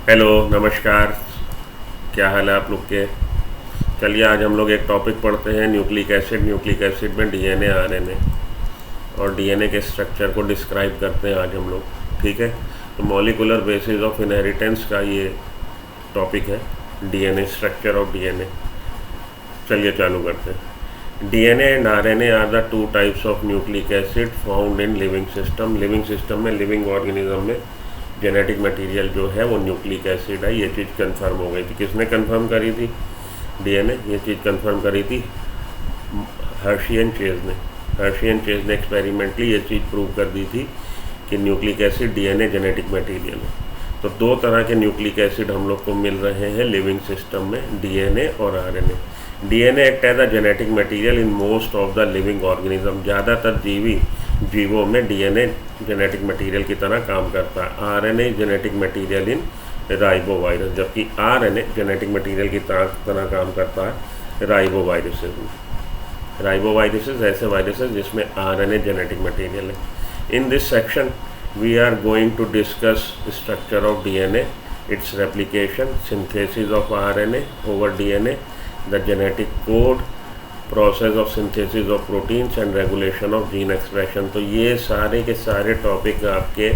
Hello, नमस्कार। क्या हाल है आप लोग के? चलिए आज हम लोग एक टॉपिक पढ़ते हैं, न्यूक्लिक एसिड। न्यूक्लिक एसिड में डीएनए आरएनए और डीएनए के स्ट्रक्चर को डिस्क्राइब करते हैं आज हम लोग। ठीक है, तो मॉलिकुलर बेसिस ऑफ इनहेरिटेंस का ये टॉपिक है, डीएनए, स्ट्रक्चर ऑफ डीएनए। चलिए चालू करते हैं। DNA and RNA are the two types of nucleic acid found in living system. Living system में, लिविंग ऑर्गेनिज्म में जेनेटिक मटेरियल जो है वो न्यूक्लिक एसिड है। ये चीज़ कंफर्म हो गई थी। किसने कंफर्म करी थी? डीएनए। ये चीज़ कंफर्म करी थी हर्शी एंड चेज ने। हर्शी एंड चेज ने एक्सपेरिमेंटली ये चीज़ प्रूव कर दी थी कि nucleic acid DNA genetic material है। तो दो तरह के न्यूक्लिक एसिड हम लोग को मिल रहे हैं लिविंग सिस्टम में, डीएनए और RNA. DNA act as a genetic material in most of the living organism. ज़्यादातर जीवों में डीएनए जेनेटिक मटेरियल की तरह काम करता है। आरएनए जेनेटिक मटेरियल इन राइबोवायरस, जबकि आरएनए जेनेटिक मटेरियल की तरह काम करता है राइबोवायरसेस में। राइबोवायरसेस ऐसे वायरसेस जिसमें आरएनए जेनेटिक मटेरियल है। In this section we are going to discuss structure of DNA, its replication, synthesis of RNA over DNA, the genetic code, process of synthesis of proteins and regulation of gene expression। तो ये सारे के सारे topic आपके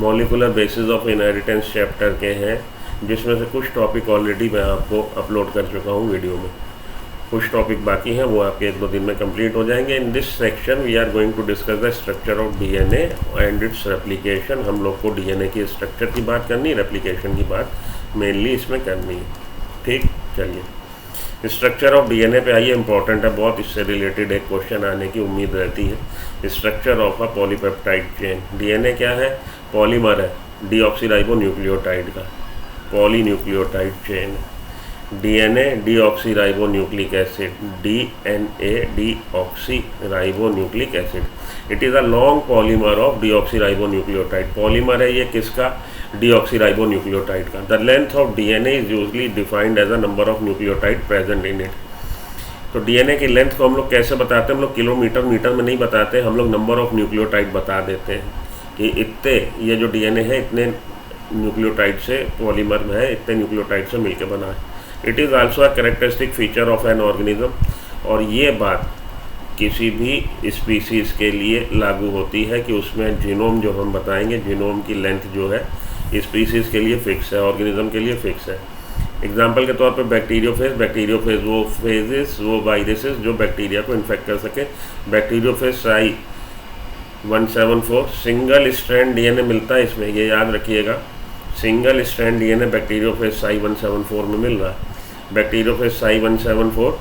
molecular basis of inheritance chapter के हैं, जिसमें से कुछ टॉपिक ऑलरेडी मैं आपको अपलोड कर चुका हूँ वीडियो में। कुछ टॉपिक बाकी हैं, वो आपके 1-2 दिन में कंप्लीट हो जाएंगे। In this section we are going to discuss the structure of DNA and its replication. हम लोग को डीएनए की स्ट्रक्चर की बात करनी है, रेप्लिकेशन की बात मेनली इसमें करनी है। ठीक, चलिए स्ट्रक्चर ऑफ डीएनए पे आइए। इंपॉर्टेंट है बहुत, इससे रिलेटेड एक क्वेश्चन आने की उम्मीद रहती है। Structure of a polypeptide chain. DNA क्या है? पॉलीमर है डीऑक्सीराइबो न्यूक्लियोटाइड का, पॉलीन्यूक्लियोटाइड चेन है। DNA deoxyribo nucleic acid, DNA deoxyribo nucleic acid. It is a long polymer of deoxyribo nucleotide. Polymer है ये किसका? डीऑक्सीराइबो न्यूक्लियोटाइड का। The length of DNA is usually defined as a number of nucleotide present in it. तो DNA की length को हम लोग कैसे बताते हैं? हम लोग किलोमीटर मीटर में नहीं बताते, हम लोग नंबर ऑफ न्यूक्लियोटाइड बता देते हैं कि इतने, ये जो डीएनए है इतने न्यूक्लियोटाइड से पॉलीमर में है, इतने न्यूक्लियोटाइड से मिलकर बना है। It is also a characteristic feature of an organism. और ये बात किसी भी स्पीसीज़ के लिए लागू होती है कि उसमें जीनोम जो हम बताएंगे, जीनोम की लेंथ जो है स्पीसीज़ के लिए फिक्स है, ऑर्गेनिज्म के लिए फिक्स है। एग्जाम्पल के तौर पे बैक्टीरियोफेज वो फेजेस, वो वायरसेस जो बैक्टीरिया को इन्फेक्ट कर सके। Bacteriophage psi 174 single strand DNA मिलता है इसमें, ये याद रखिएगा। Single strand DNA bacteriophage psi 174 में मिल रहा है। Bacteriophage psi 174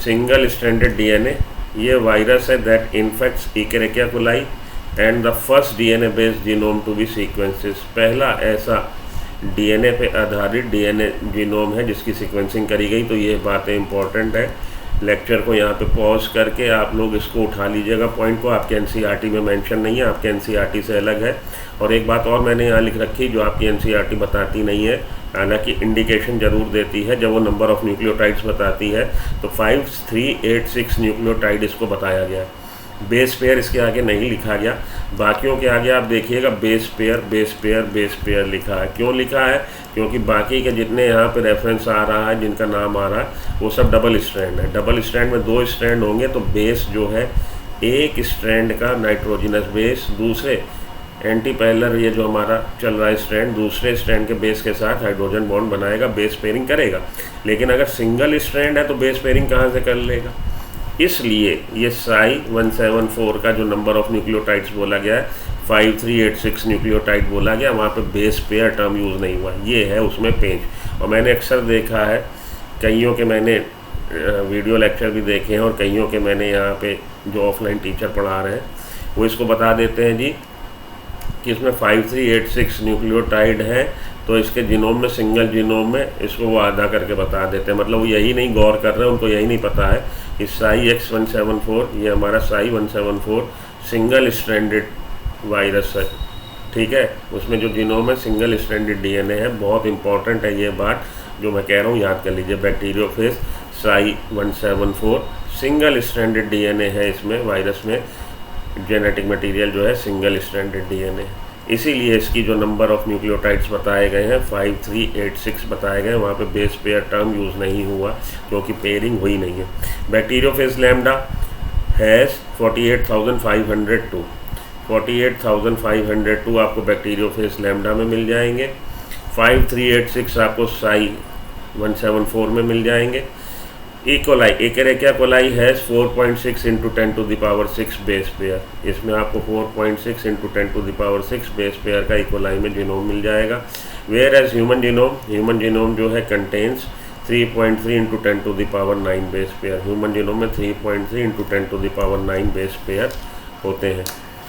single stranded DNA, ये वायरस है that infects Escherichia coli and the first DNA based genome to be sequences. पहला ऐसा डीएनए पे आधारित डीएनए जीनोम है जिसकी सीक्वेंसिंग करी गई। तो ये बातें इंपॉर्टेंट है। लेक्चर को यहाँ पे पॉज करके आप लोग इसको उठा लीजिएगा पॉइंट को। आपके एनसीईआरटी में मेंशन नहीं है, आपके एनसीईआरटी से अलग है। और एक बात और मैंने यहाँ लिख रखी जो आपकी एनसीईआरटी बताती नहीं है, हालांकि इंडिकेशन जरूर देती है। जब वो नंबर ऑफ न्यूक्लियोटाइड्स बताती है तो 5386 न्यूक्लियोटाइड इसको बताया गया है। बेस पेयर इसके आगे नहीं लिखा गया। बाकियों के आगे आप देखिएगा base pair base pair base pair लिखा है। क्यों लिखा है? क्योंकि बाकी के जितने यहाँ पे रेफरेंस आ रहा है, जिनका नाम आ रहा है, वो सब डबल स्ट्रैंड है। डबल स्ट्रैंड में 2 स्ट्रैंड होंगे तो बेस जो है एक स्ट्रैंड का नाइट्रोजिनस बेस, दूसरे एंटी पैरेलल ये जो हमारा चल रहा है स्ट्रैंड, दूसरे स्ट्रैंड के बेस के साथ हाइड्रोजन बॉन्ड बनाएगा, बेस पेयरिंग करेगा। लेकिन अगर सिंगल स्ट्रैंड है तो बेस पेयरिंग कहाँ से कर लेगा? इसलिए ये साई 174 का जो नंबर ऑफ न्यूक्लियोटाइड्स बोला गया है, 5386 न्यूक्लियोटाइड बोला गया, वहाँ पे बेस पेयर टर्म यूज़ नहीं हुआ। ये है उसमें पेंच। और मैंने अक्सर देखा है, कईयों के मैंने वीडियो लेक्चर भी देखे हैं और कईयों के मैंने यहाँ पे जो ऑफलाइन टीचर पढ़ा रहे हैं वो इसको बता देते हैं जी कि इसमें 5386 न्यूक्लियोटाइड है, तो इसके जीनोम में, सिंगल जीनोम में इसको वो आधा करके बता देते हैं। मतलब वो यही नहीं गौर कर रहे हैं, उनको यही नहीं पता है कि साई X174 ये हमारा साई 174 सिंगल स्ट्रैंडेड वायरस है। ठीक है, उसमें जो जीनोम है सिंगल स्ट्रैंडेड डीएनए है। बहुत इंपॉर्टेंट है ये बात जो मैं कह रहा हूँ, याद कर लीजिए। Bacteriophage psi 174 single stranded DNA है। इसमें वायरस में जेनेटिक मटेरियल जो है सिंगल स्ट्रैंडेड डीएनए। इसीलिए इसकी जो नंबर ऑफ न्यूक्लियोटाइड्स बताए गए हैं 5386 बताए गए, वहाँ पे बेस पेयर टर्म यूज़ नहीं हुआ क्योंकि पेयरिंग हुई नहीं है। बैक्टीरियोफेज लैम्डा हैज़ 48,502 48,502 आपको बैक्टीरियोफेज लैम्डा में मिल जाएंगे। 5386 आपको साई 174 में मिल जाएंगे। E coli Escherichia coli has 4.6 into 10 to the power 6 base pair, इसमें आपको 4.6 into 10 to the power 6 base pair का इकोलाई में जीनोम मिल जाएगा। वेयर एज ह्यूमन जीनोम जो है contains 3.3 into 10 to the power 9 base pair. Human genome में 3.3 into 10 to the power 9 base pair होते हैं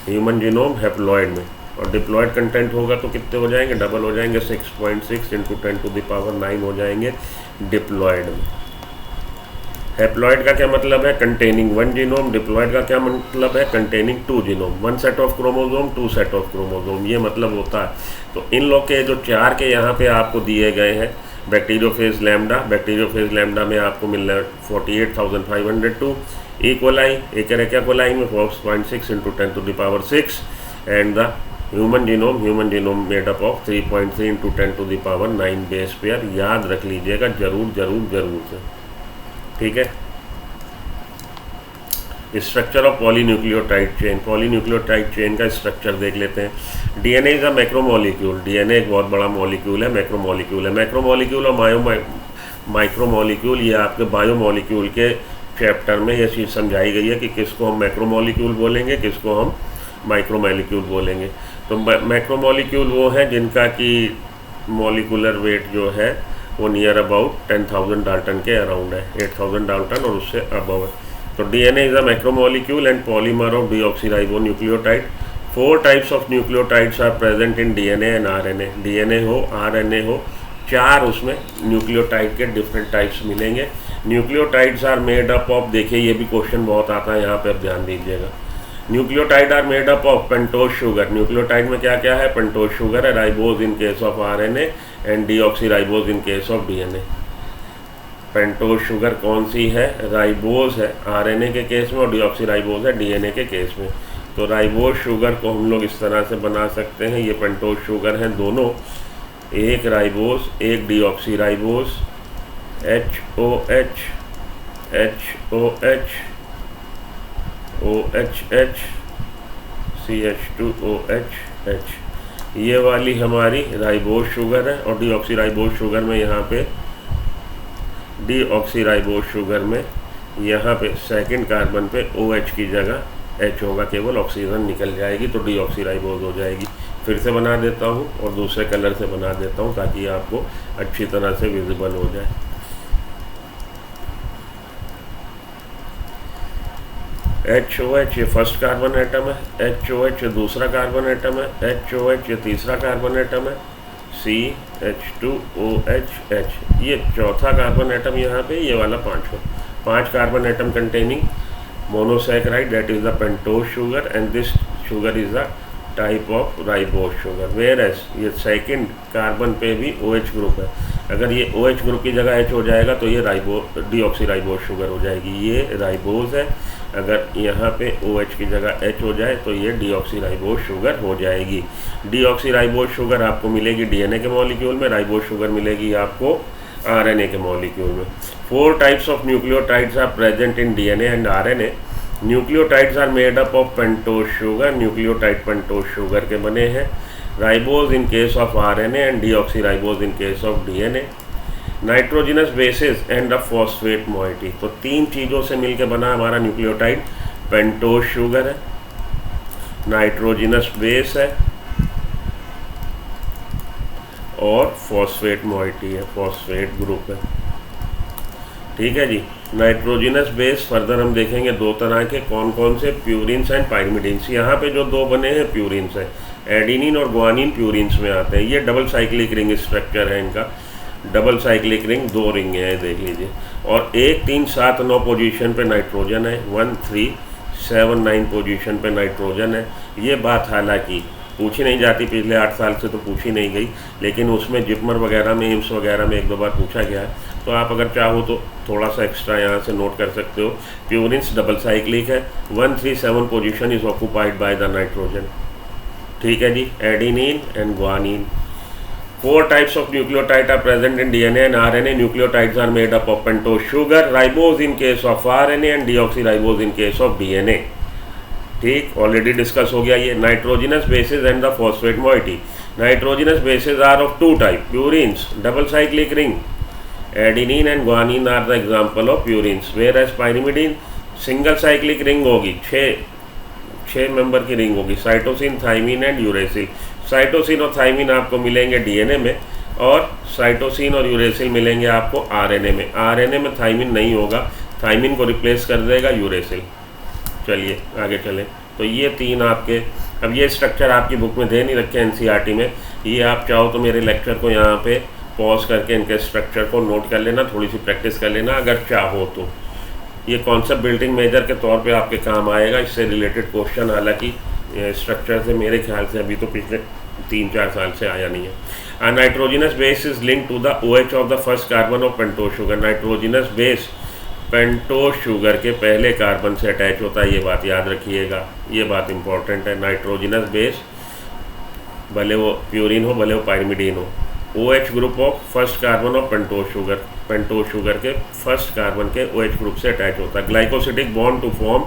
ह्यूमन जीनोम हैप्लॉइड में। और डिप्लॉयड कंटेंट होगा तो कितने हो जाएंगे, डबल हो जाएंगे, 6.6 इंटू 10 टू द पावर 9 हो जाएंगे डिप्लॉयड में। हैप्लॉइड का क्या मतलब है, कंटेनिंग 1 जीनोम। डिप्लॉयड का क्या मतलब है, containing 2 genome. 1 set of chromosome 2 set of chromosome, ये मतलब होता है। तो इन लोग के जो 4 के यहाँ पे आपको दिए गए हैं बैक्टीरियोफेज लैम्डा में आपको मिल रहा है 48,502। इकोलाई एकेरेकिया कोलाई में 4.6 into 10 to the power 6 and the human genome made up of 3.3 into 10 to the power 9 base pair. याद रख लीजिएगा जरूर से, ठीक है। स्ट्रक्चर ऑफ पॉलीन्यूक्लियोटाइड चेन का स्ट्रक्चर देख लेते हैं। DNA is a macromolecule, DNA एक बहुत बड़ा मॉलिक्यूल है, मैक्रोमोलिक्यूल और माइक्रोमोलिक्यूल, ये आपके बायोमोलिक्यूल के चैप्टर में ये चीज़ समझाई गई है कि किसको हम मैक्रोमोलिक्यूल बोलेंगे, किसको हम माइक्रोमोलिक्यूल बोलेंगे। तो मैक्रोमोलिक्यूल वो हैं जिनका कि मॉलिकुलर वेट जो है वो नियर अबाउट 10,000 डाल्टन के अराउंड है, 8,000 डाल्टन और उससे अबव है। तो DNA is a macromolecule and polymer of deoxyribonucleotide. 4 types of nucleotides are present in DNA and RNA. DNA हो आरएनए हो, 4 उसमें न्यूक्लियोटाइड के डिफरेंट टाइप्स मिलेंगे। Nucleotides are made up of, देखिए ये भी क्वेश्चन बहुत आता है, यहाँ पे आप ध्यान दीजिएगा। Nucleotide are made up of pentose sugar. Nucleotide में क्या क्या है, पेंटोज शुगर है, ribose in case of RNA and deoxyribose in case of DNA. Pentose sugar कौन सी है, राइबोज है आरएनए के केस में और डीऑक्सीराइबोज है डीएनए के केस में। तो राइबोज शुगर को हम लोग इस तरह से बना सकते हैं, ये पेंटोज शुगर हैं दोनों, एक राइबोज एक deoxyribose, HOH HOH OHH CH2OH। ये वाली हमारी राइबोज शुगर है और डीऑक्सीराइबोज शुगर में यहाँ पे डीऑक्सीराइबोज शुगर में यहाँ पे सेकंड कार्बन पे OH की जगह H होगा, केवल ऑक्सीजन निकल जाएगी तो डीऑक्सीराइबोज हो जाएगी। फिर से बना देता हूँ और दूसरे कलर से बना देता हूँ ताकि आपको अच्छी तरह से विजिबल हो जाए। HOH ये फर्स्ट कार्बन एटम है, HOH ये दूसरा कार्बन एटम है, HOH ये तीसरा कार्बन एटम है, CH2OH ये चौथा कार्बन एटम यहाँ पे, ये वाला 5 carbon atom containing monosaccharide that is the pentose sugar and this sugar is the type of ribose sugar. Whereas ये सेकंड कार्बन पे भी OH ग्रुप है, अगर ये OH ग्रुप की जगह H हो जाएगा तो ये डीऑक्सीराइबोज शुगर हो जाएगी, ये राइबोज है। अगर यहाँ पे OH की जगह H हो जाए तो ये डीऑक्सीराइबोज शुगर हो जाएगी। डीऑक्सीराइबोज शुगर आपको मिलेगी डीएनए के मॉलिक्यूल में, राइबोज शुगर मिलेगी आपको आरएनए के मॉलिक्यूल में। 4 types of nucleotides are present in DNA and RNA. Nucleotides are made up of pentose sugar, nucleotide pentose sugar के बने हैं। Ribose in case of RNA and deoxyribose in case of DNA. Nitrogenous bases and a phosphate moiety, तो 3 चीज़ों से मिलकर बना हमारा न्यूक्लियोटाइड। पेंटोज शुगर है, नाइट्रोजिनस बेस है और फॉस्फेट मोइटी है, फॉस्फेट ग्रुप है। ठीक है जी। नाइट्रोजिनस बेस फर्दर हम देखेंगे 2 तरह के, कौन कौन से, प्यूरिन्स एंड पाइरिमिडिन्स। यहाँ पे जो 2 बने हैं प्यूरिन्स है, एडिनिन और ग्वानिन प्यूरिन्स में आते हैं। ये डबल साइक्लिक रिंग स्ट्रक्चर है इनका, डबल साइक्लिक रिंग, 2 रिंग हैं देख लीजिए। और 1 3 7 9 पोजीशन पे नाइट्रोजन है, 1 3 7 9 पोजीशन पे नाइट्रोजन है। ये बात हालांकि पूछी नहीं जाती, पिछले 8 साल से तो पूछी नहीं गई, लेकिन उसमें जिपमर वगैरह में, एम्स वगैरह में 1-2 बार पूछा गया है। तो आप अगर चाहो तो थोड़ा सा एक्स्ट्रा यहाँ से नोट कर सकते हो। प्यूरिन्स डबल साइक्लिक है, 1 3 7 position is occupied by the nitrogen. ठीक है जी, adenine and guanine. 4 types of nucleotide are present in DNA and RNA. Nucleotides are made up of pentose sugar, ribose in case of RNA and deoxyribose in case of DNA. ठीक, already discuss हो गया ये। Nitrogenous bases and the phosphate moiety. Nitrogenous bases are of 2 types, purines, double cyclic ring. Adenine and guanine are the example of purines, whereas pyrimidine single cyclic ring होगी, 6 member की ring होगी। Cytosine, thymine and uracil. Cytosine और thymine आपको मिलेंगे DNA में, और cytosine और uracil मिलेंगे आपको आरएनए में। आरएनए में थाइमिन नहीं होगा, थाइमिन को रिप्लेस कर देगा यूरेसिल। चलिए आगे चलें। तो ये 3 आपके, अब ये स्ट्रक्चर आपकी बुक में दे नहीं रखे एनसीईआरटी में, ये आप चाहो तो मेरे लेक्चर को यहाँ पे पॉज करके इनके स्ट्रक्चर को नोट कर लेना, थोड़ी सी प्रैक्टिस कर लेना अगर चाहो तो। ये कॉन्सेप्ट बिल्डिंग मेजर के तौर पे आपके काम आएगा। इससे रिलेटेड क्वेश्चन हालांकि स्ट्रक्चर से मेरे ख्याल से अभी तो पिछले 3-4 साल से आया नहीं है। Nitrogenous base is link to the OH of the first carbon of pentose sugar. Nitrogenous base pentose sugar के पहले कार्बन से अटैच होता है, ये बात याद रखिएगा, ये बात इंपॉर्टेंट है। नाइट्रोजिनस बेस भले वो प्यूरिन हो भले वो पाइरिमिडीन हो, OH group of first carbon of pentose sugar के फर्स्ट कार्बन के OH ग्रुप से अटैच होता है। Glycosidic bond to form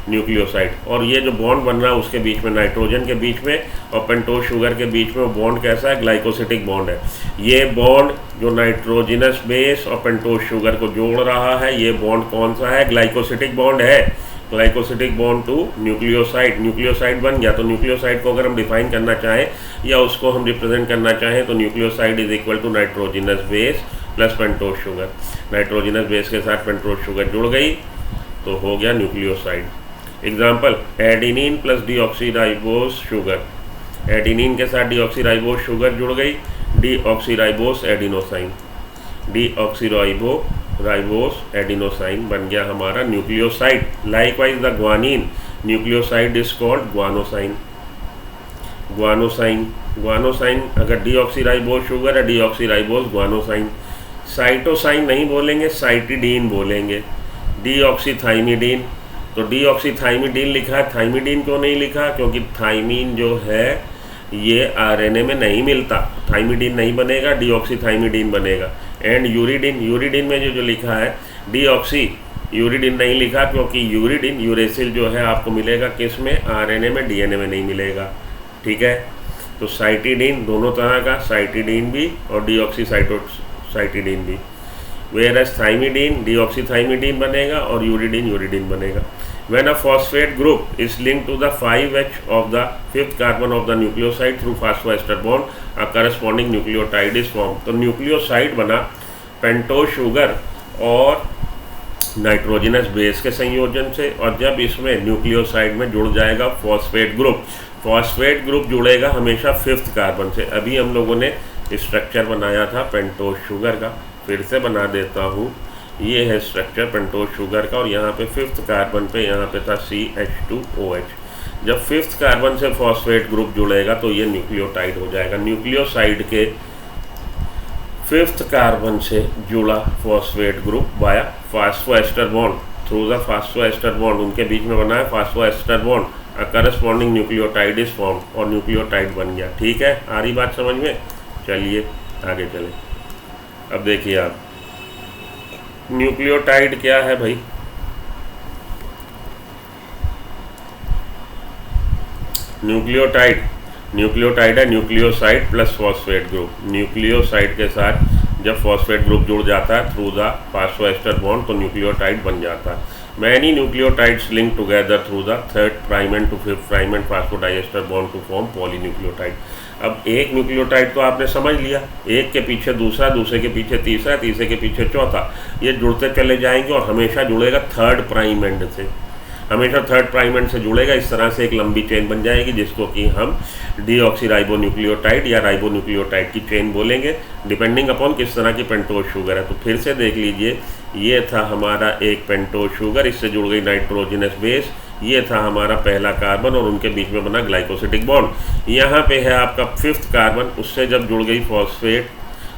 nucleoside, और ये जो बॉन्ड बन रहा है उसके बीच में, नाइट्रोजन के बीच में और पेंटोज शुगर के बीच में, वो बॉन्ड कैसा है? ग्लाइकोसिटिक बॉन्ड है। ये बॉन्ड जो नाइट्रोजिनस बेस और पेंटोज शुगर को जोड़ रहा है, ये बॉन्ड कौन सा है? ग्लाइकोसिटिक बॉन्ड है। Glycosidic bond to nucleoside, nucleoside बन गया। तो न्यूक्लियोसाइड को अगर हम डिफाइन करना चाहें या उसको हम रिप्रेजेंट करना चाहें तो nucleoside is equal to nitrogenous base plus pentose sugar. Nitrogenous base के साथ पेंटोज शुगर जुड़ गई तो हो गया nucleoside. Example, adenine plus deoxyribose sugar. Adenine के साथ डीऑक्सीराइबोस शुगर जुड़ गई, डीऑक्सीराइबोस एडिनोसाइन। डीऑक्सीराइबोस एडिनोसाइन बन गया हमारा nucleoside. Likewise the guanine nucleoside is called guanosine. Guanosine अगर डीऑक्सीराइबोस शुगर है, डीऑक्सीराइबोस ग्वानोसाइन। साइटोसाइन नहीं बोलेंगे, साइटिडीन बोलेंगे। डीऑक्सीथाइमिडीन, तो डीऑक्सीथाइमिडीन लिखा है, थाइमिडीन क्यों नहीं लिखा? क्योंकि थाइमिन जो है ये आरएनए में नहीं मिलता, थाइमिडीन नहीं बनेगा, डीऑक्सीथाइमिडीन बनेगा। एंड यूरिडिन में जो लिखा है डीऑक्सी यूरिडिन नहीं लिखा क्योंकि यूरिडिन यूरेसिल जो है आपको मिलेगा किस में? आरएनए में, डीएनए में नहीं मिलेगा। ठीक है, तो साइटिडीन दोनों तरह का, साइटिडीन भी और डीऑक्सीसाइटिडीन भी। वेयर एज थाइमिडीन डीऑक्सीथाइमिडीन बनेगा और यूरिडिन बनेगा। When a phosphate group is linked to the 5H of the 5th carbon of the nucleoside through phosphoester bond, a corresponding nucleotide is formed। तो न्यूक्लियोसाइड बना पेंटोज शुगर और nitrogenous base के संयोजन से, और जब इसमें न्यूक्लियोसाइड में जुड़ जाएगा फॉस्फेट ग्रुप जुड़ेगा हमेशा 5th कार्बन से। अभी हम लोगों ने स्ट्रक्चर बनाया था पेंटोज शुगर का, फिर से बना देता हूँ। ये है स्ट्रक्चर पेंटोज शुगर का, और यहाँ पे 5th कार्बन पे यहाँ पे था CH2OH। जब 5th कार्बन से फॉस्फेट ग्रुप जुड़ेगा तो ये न्यूक्लियोटाइड हो जाएगा। न्यूक्लियोसाइड के 5th कार्बन से जुड़ा phosphate group via फास्फोएस्टर bond, through the phosphoester bond, उनके बीच में बना है फास्फोएस्टर bond, a corresponding nucleotide is form, और न्यूक्लियोटाइड बन गया। ठीक है, आ रही बात समझ में? चलिए आगे चलें। अब देखिए आप, न्यूक्लियोटाइड क्या है भाई? न्यूक्लियोटाइड है nucleoside plus phosphate group. Nucleoside के साथ जब फॉस्फेट ग्रुप जुड़ जाता है थ्रू द फास्फोएस्टर बॉन्ड तो न्यूक्लियोटाइड बन जाता है। Many nucleotides link together through the 3rd prime end to 5th prime end phosphodiester bond to form polynucleotide. अब एक न्यूक्लियोटाइड तो आपने समझ लिया, एक के पीछे दूसरा, दूसरे के पीछे तीसरा, तीसरे के पीछे चौथा, ये जुड़ते चले जाएंगे और हमेशा जुड़ेगा 3rd प्राइम एंड से, हमेशा 3rd प्राइम एंड से जुड़ेगा। इस तरह से एक लंबी चेन बन जाएगी जिसको कि हम डीऑक्सीराइबोन्यूक्लियोटाइड या राइबोन्यूक्लियोटाइड की चेन बोलेंगे, डिपेंडिंग अपॉन किस तरह की पेंटोज शुगर है। तो फिर से देख लीजिए, ये था हमारा एक पेंटोज शुगर, इससे जुड़ गई नाइट्रोजिनस बेस, ये था हमारा पहला कार्बन और उनके बीच में बना ग्लाइकोसिटिक बॉन्ड। यहाँ पे है आपका 5th कार्बन, उससे जब जुड़ गई फॉस्फेट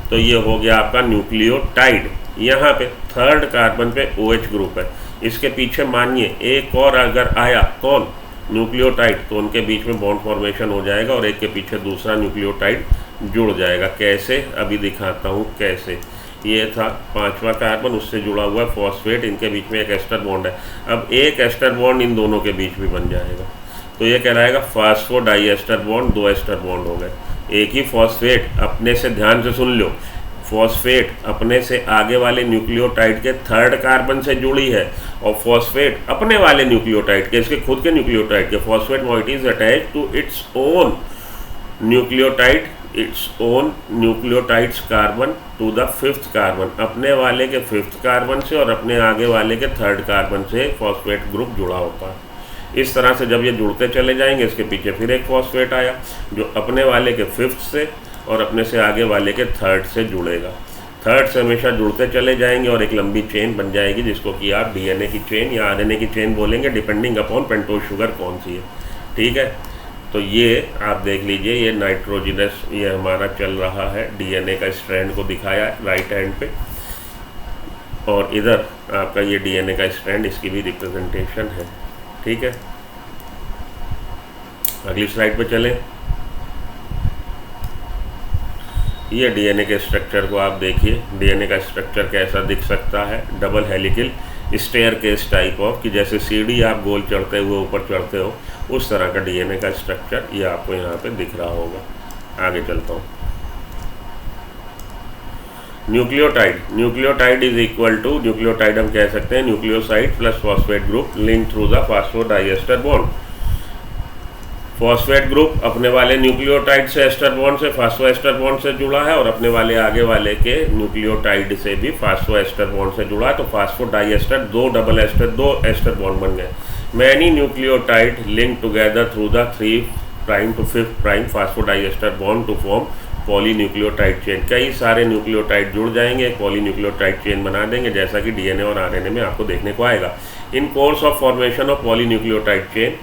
तो ये हो गया आपका न्यूक्लियोटाइड। यहाँ पे 3rd कार्बन पे OH ग्रुप है, इसके पीछे मानिए एक और अगर आया, कौन? न्यूक्लियोटाइड, तो उनके बीच में बॉन्ड फॉर्मेशन हो जाएगा और एक के पीछे दूसरा न्यूक्लियोटाइड जुड़ जाएगा। कैसे, अभी दिखाता हूँ कैसे। ये था 5वां कार्बन, उससे जुड़ा हुआ फॉस्फेट, इनके बीच में एक एस्टर बॉन्ड है। अब एक एस्टर बॉन्ड इन दोनों के बीच भी बन जाएगा, तो ये कहलाएगा फास्फोडाइएस्टर बॉन्ड। 2 एस्टर बॉन्ड हो गए। एक ही फॉस्फेट अपने से, ध्यान से सुन लो, फॉस्फेट अपने से आगे वाले न्यूक्लियोटाइड के 3rd कार्बन से जुड़ी है और फॉस्फेट अपने वाले न्यूक्लियोटाइड के, इसके खुद के न्यूक्लियोटाइड के, phosphate moiety is attach to its own nucleotide, its own nucleotides carbon to the 5th carbon. अपने वाले के 5th कार्बन से और अपने आगे वाले के 3rd कार्बन से फॉस्फेट ग्रुप जुड़ा होता है। इस तरह से जब ये जुड़ते चले जाएंगे, इसके पीछे फिर एक फॉस्फेट आया जो अपने वाले के 5th से और अपने से आगे वाले के 3rd से जुड़ेगा। 3rd से हमेशा जुड़ते चले जाएंगे और एक लंबी चेन बन जाएगी, जिसको कि आप डीएनए की चेन या आरएनए की चेन बोलेंगे, डिपेंडिंग अपॉन पेंटोज शुगर कौन सी है। ठीक है, तो ये आप देख लीजिए, ये नाइट्रोजिनस, ये हमारा चल रहा है, डीएनए का स्ट्रैंड को दिखाया है राइट हैंड पे, और इधर आपका ये डीएनए का स्ट्रैंड, इसकी भी रिप्रेजेंटेशन है। ठीक है, अगली स्लाइड पे चलें। ये डीएनए के स्ट्रक्चर को आप देखिए, डीएनए का स्ट्रक्चर कैसा दिख सकता है, double helical staircase type of, कि जैसे सीढ़ी आप गोल चढ़ते हुए ऊपर चढ़ते हो, उस तरह का डीएनए का स्ट्रक्चर ये आपको यहाँ पे दिख रहा होगा। आगे चलता हूँ। Nucleotide, nucleotide is equal to, nucleotide हम कह सकते हैं nucleoside plus phosphate group link through the phosphodiester bond. Phosphate group अपने वाले न्यूक्लियोटाइड से एस्टर बॉन्ड से फास्फोएस्टर बॉन्ड से जुड़ा है और अपने वाले आगे वाले के न्यूक्लियोटाइड से भी फास्फोएस्टर बॉन्ड से जुड़ा है, तो phosphodiester, 2 double ester, 2 ester bond बन गए। Many nucleotide link together through the 3 prime to 5 prime phosphodiester bond to form polynucleotide chain. कई सारे न्यूक्लियोटाइड जुड़ जाएंगे, एक पॉलीन्यूक्लियोटाइड चेन बना देंगे, जैसा कि डीएनए और आरएनए में आपको देखने को आएगा। In course of formation of polynucleotide chain,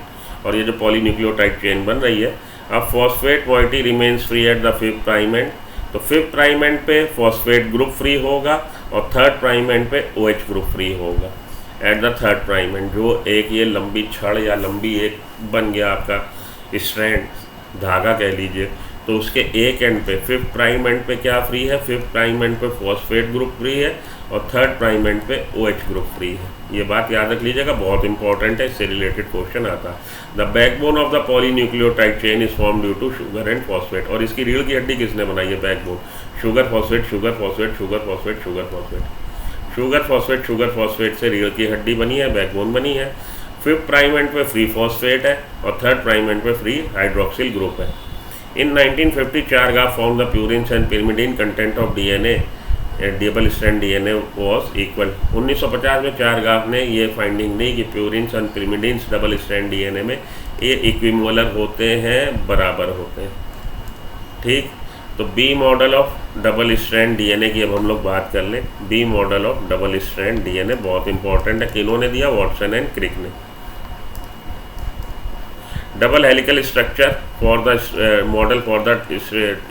और ये जो पॉलीन्यूक्लियोटाइड चेन बन रही है, अब phosphate moiety remains free at the 5th prime end, तो 5th प्राइम एंड पे फॉस्फेट ग्रुप फ्री होगा और 3rd प्राइम एंड पे OH ग्रुप फ्री होगा at the 3rd prime end. जो एक ये लंबी छड़ या लंबी एक बन गया आपका स्ट्रैंड, धागा कह लीजिए, तो उसके एक एंड पे 5th प्राइम एंड पे क्या फ्री है, 5th प्राइम एंड पे फॉस्फेट ग्रुप फ्री है और 3rd प्राइम एंड पे OH ग्रुप फ्री है। ये बात याद रख लीजिएगा, बहुत इंपॉर्टेंट है, इससे रिलेटेड क्वेश्चन आता है। The backbone of the polynucleotide chain is form due to sugar and phosphate. और इसकी रीढ़ की हड्डी किसने बनाई है, backbone? Sugar phosphate, sugar phosphate, sugar phosphate, sugar phosphate, sugar phosphate, sugar phosphate से रीढ़ की हड्डी बनी है, बैकबोन बनी है। 5th प्राइम एंड पे फ्री फॉस्फेट है और 3rd प्राइम एंड पे फ्री हाइड्रोक्सिल ग्रुप है। In 1950, Chargaff found the purines and pyrimidine content of DNA, double strand DNA was equal. 1950 में चारगाफ ने ये फाइंडिंग दी कि प्यूरिन्स और pyrimidines डबल स्ट्रैंड डीएनए में ये इक्विमोलर होते हैं, बराबर होते हैं। ठीक, तो B model of double strand DNA की अब हम लोग बात कर लें। B model of double strand DNA बहुत इंपॉर्टेंट है, किन्होंने दिया, वॉटसन एंड क्रिक ने। Double helical structure for the model for the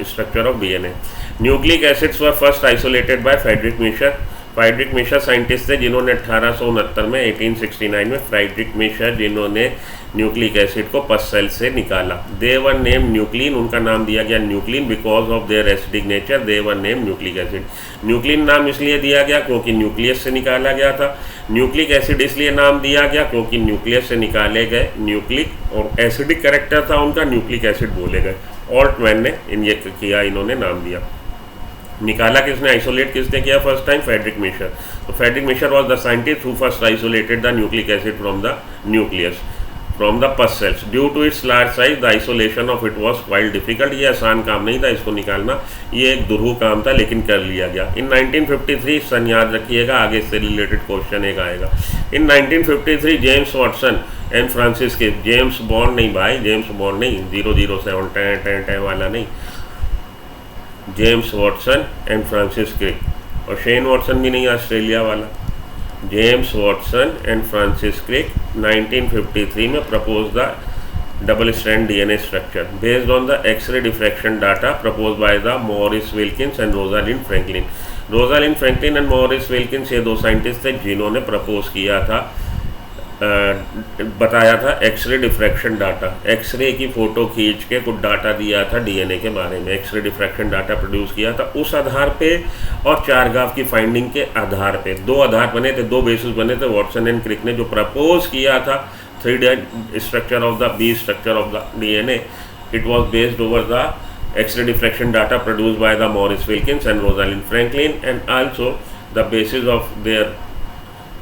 structure of DNA. Nucleic acids were first isolated by Friedrich Miescher. Friedrich Miescher scientist थे जिन्होंने 1869 में 1869 में Friedrich Miescher जिन्होंने न्यूक्लिक एसिड को पस सेल से निकाला। दे वर name nuclein, उनका नाम दिया गया nuclein because of their acidic nature. They were name nucleic acid. Nuclein नाम इसलिए दिया गया क्योंकि न्यूक्लियस से निकाला गया था। न्यूक्लिक एसिड इसलिए नाम दिया गया क्योंकि न्यूक्लियस से निकाले गए न्यूक्लिक और एसिडिक कैरेक्टर था उनका, न्यूक्लिक एसिड बोले गए। ऑल्टमैन ने ये किया, इन्होंने नाम दिया। निकाला किसने, आइसोलेट किसने किया फर्स्ट टाइम, फ्रेडरिक मिशर। तो Friedrich Miescher was the scientist who first isolated the nucleic acid from the nucleus from the pus cells. Due to its large size the isolation of it was quite difficult. ये आसान काम नहीं था इसको निकालना, ये एक दुरूह काम था, लेकिन कर लिया गया। इन 1953 सन याद रखिएगा, आगे से रिलेटेड क्वेश्चन एक आएगा। In 1953 James Watson and Francis Crick, James Bond नहीं भाई, जेम्स बॉन्ड नहीं, 007 10 वाला नहीं, James Watson and Francis Crick. और शेन वॉटसन भी नहीं, ऑस्ट्रेलिया वाला। James Watson and Francis Crick 1953 में propose the double strand DNA structure based on the X ray diffraction data propose by the Morris Wilkins and Rosalind Franklin. Rosalind Franklin and Morris Wilkins ये दो scientist थे जिन्होंने propose किया था बताया था x ray diffraction data, x ray की photo खींच के कुछ डाटा दिया था डीएनए के बारे में, एक्सरे डिफ्रैक्शन डाटा प्रोड्यूस किया था उस आधार पे, और चारगाफ की फाइंडिंग के आधार पे दो आधार बने थे, दो बेसिस बने थे। वॉटसन एंड क्रिक ने जो प्रपोज किया था 3D structure of the B structure of the DNA, it was based over the X-ray diffraction data produced by the Maurice Wilkins and Rosalind Franklin, and also the basis of their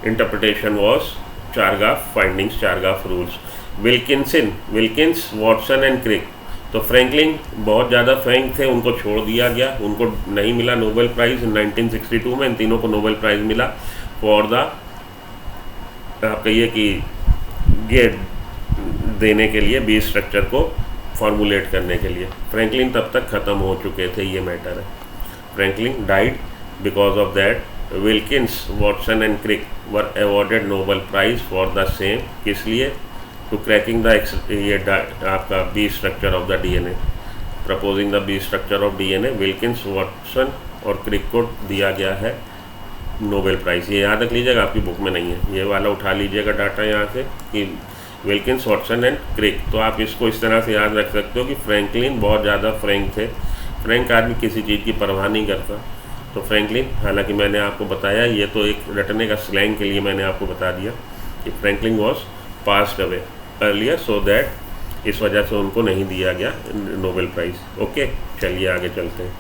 interpretation was Chargaff findings, Chargaff rules. Wilkins, Watson and Crick। तो Franklin बहुत ज़्यादा Frank थे, उनको छोड़ दिया गया, उनको नहीं मिला नोबेल प्राइज़ 1962 में। इन तीनों को नोबेल प्राइज़ मिला फॉर द, आप कहिए कि गेट देने के लिए, बी स्ट्रक्चर को फॉर्मुलेट करने के लिए। फ्रैंकलिन तब तक ख़त्म हो चुके थे, ये मैटर है। Franklin died because of that. Wilkins, Watson and Crick were awarded Nobel prize for the same, किस लिए? टू क्रैकिंग द ये आपका B structure of the DNA, proposing the B structure of DNA. Wilkins, Watson और Crick को दिया गया है Nobel prize. ये याद रख लीजिएगा, आपकी बुक में नहीं है, ये वाला उठा लीजिएगा डाटा यहाँ से कि विल्किंस, वॉटसन एंड क्रिक। तो आप इसको इस तरह से याद रख सकते हो कि फ्रैंकलिन बहुत ज़्यादा फ्रैंक थे। फ्रैंक आदमी किसी चीज़ की परवाह नहीं करता। तो फ्रैंकलिन, हालांकि मैंने आपको बताया, ये तो एक रटने का स्लैंग के लिए मैंने आपको बता दिया कि Franklin was passed away earlier, so that इस वजह से उनको नहीं दिया गया नोबेल प्राइज़। ओके, चलिए आगे चलते हैं।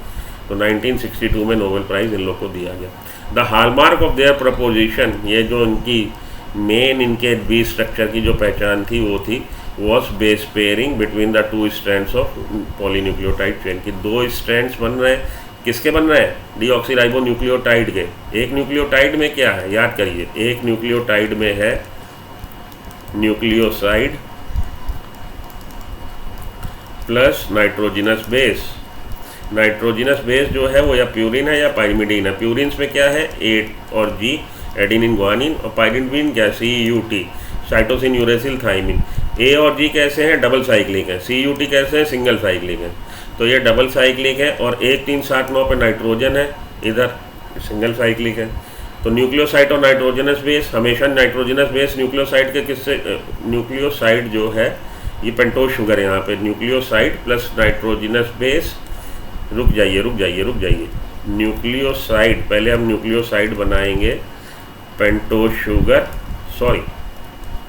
तो 1962 में नोबेल प्राइज़ इन लोग को दिया गया। The hallmark of their preposition, ये जो इनकी मेन इनके बी स्ट्रक्चर की जो पहचान थी वो थी was base pairing between the two strands of polynucleotide chain की। दो स्ट्रैंड्स बन रहे हैं, किसके बन रहे हैं? डीऑक्सीराइबो न्यूक्लियोटाइड के। एक न्यूक्लियोटाइड में क्या है, याद करिए, एक न्यूक्लियोटाइड में है nucleoside plus nitrogenous base. Nitrogenous base जो है वो या प्यूरिन है या पाइरिमिडीन है। प्यूरिन्स में क्या है? ए और जी, एडिनिन, ग्वानिन, और पाइरिमिडीन क्या है? CUT, cytosine, uracil, thymine. A और जी कैसे हैं? डबल साइक्लिक है। CUT कैसे है? सिंगल साइक्लिक है। तो ये डबल साइक्लिक है, और 1 3 7 9 पे नाइट्रोजन है, इधर सिंगल साइक्लिक है। तो न्यूक्लियोसाइड और नाइट्रोजनस बेस, हमेशा नाइट्रोजनस बेस न्यूक्लियोसाइड के किससे, न्यूक्लियोसाइड जो है ये पेंटोज शुगर है यहाँ पे, न्यूक्लियोसाइड प्लस नाइट्रोजनस बेस। रुक जाइए, न्यूक्लियोसाइड, पहले हम न्यूक्लियोसाइड बनाएंगे, pentose sugar, sorry